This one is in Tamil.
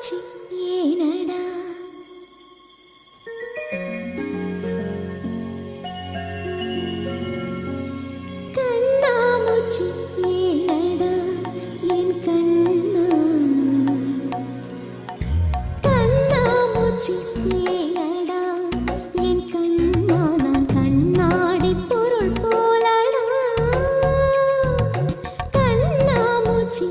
கண்ணாமூச்சி ஏனடா கண்ணாமூச்சி ஏனடா என் கண்ணா கண்ணாமூச்சி ஏனடா என் கண்ணா நான் கண்ணாடி பொருள் போலடா கண்ணாமூச்சி